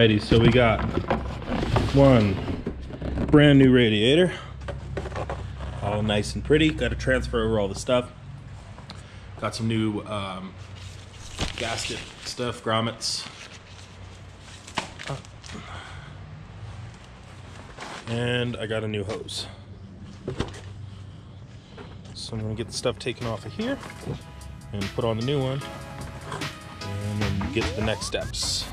Alrighty, so we got one brand new radiator, all nice and pretty. Got to transfer over all the stuff. Got some new gasket stuff, grommets. And I got a new hose. So I'm gonna get the stuff taken off of here and put on the new one, and then get to the next steps.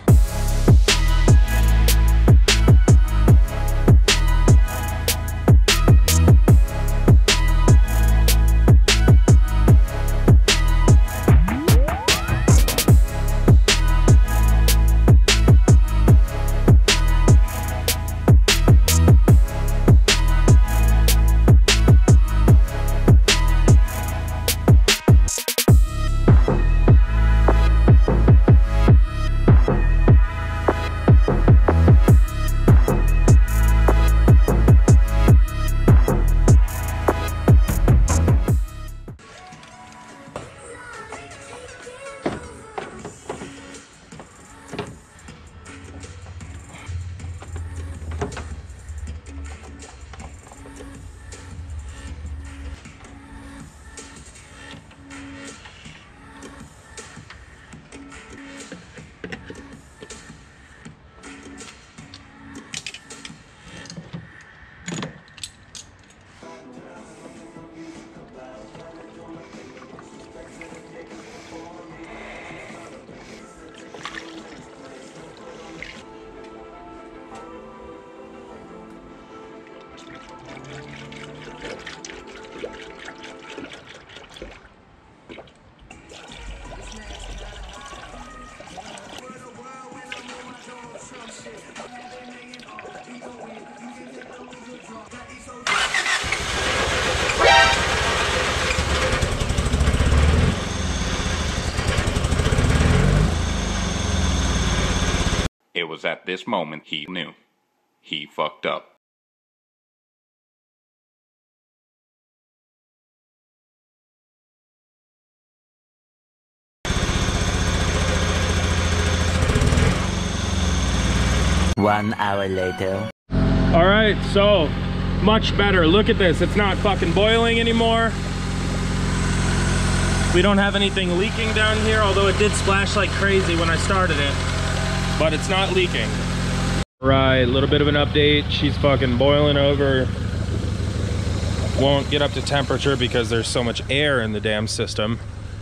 It was at this moment he knew. He fucked up. One hour later. All right, so much better. Look at this, it's not fucking boiling anymore. We don't have anything leaking down here, although it did splash like crazy when I started it, but it's not leaking. Right, a little bit of an update. She's fucking boiling over. Won't get up to temperature because there's so much air in the damn system.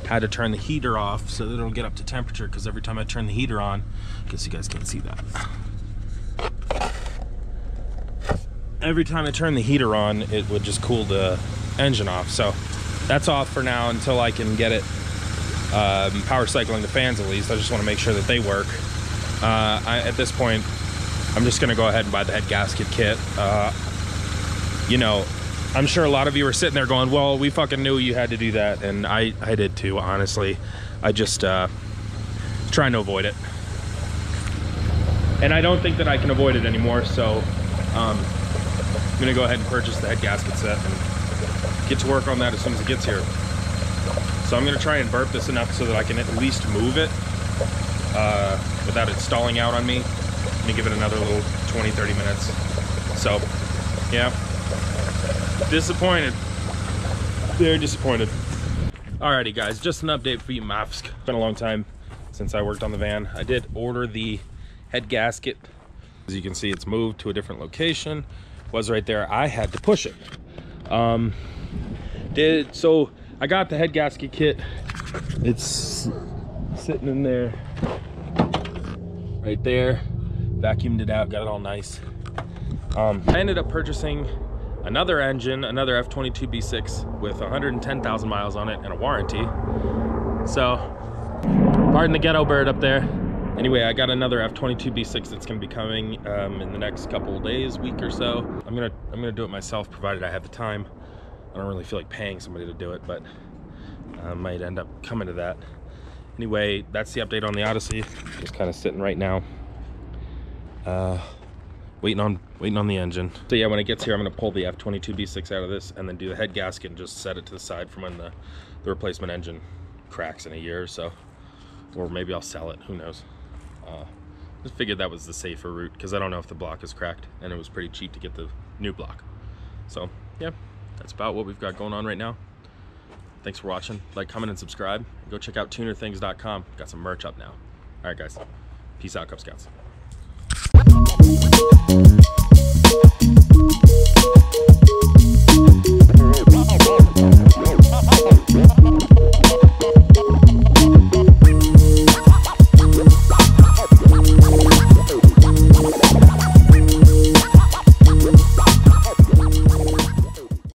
Had to turn the heater off so that it'll get up to temperature, because every time I turn the heater on, I guess you guys can't see that. Every time I turn the heater on, it would just cool the engine off. So that's off for now until I can get it power cycling the fans at least. I just want to make sure that they work. At this point, I'm just gonna go ahead and buy the head gasket kit. You know, I'm sure a lot of you are sitting there going, well, we fucking knew you had to do that, and I did too, honestly. I just trying to avoid it. And I don't think that I can avoid it anymore, so I'm gonna go ahead and purchase the head gasket set and get to work on that as soon as it gets here. So I'm gonna try and burp this enough so that I can at least move it without it stalling out on me. I'm gonna give it another little 20-30 minutes. So yeah, disappointed, very disappointed. Alrighty guys, just an update for you Mavsk. It's been a long time since I worked on the van. I did order the head gasket. As you can see, it's moved to a different location. Was right there. I had to push it. So I got the head gasket kit. It's sitting in there, right there. Vacuumed it out, got it all nice. I ended up purchasing another engine, another F22B6 with 110,000 miles on it and a warranty. So, pardon the ghetto bird up there. Anyway, I got another F22B6 that's gonna be coming in the next couple of days, week or so. I'm gonna do it myself, provided I have the time. I don't really feel like paying somebody to do it, but I might end up coming to that. Anyway, that's the update on the Odyssey. Just kind of sitting right now, waiting on the engine. So yeah, when it gets here, I'm gonna pull the F22B6 out of this and then do the head gasket and just set it to the side for when the replacement engine cracks in a year or so. Or maybe I'll sell it, who knows. Just figured that was the safer route because I don't know if the block is cracked, and it was pretty cheap to get the new block. So yeah, that's about what we've got going on right now. Thanks for watching. Like, comment, and subscribe. Go check out TunerThings.com. Got some merch up now. All right, guys. Peace out, Cub Scouts. Wow.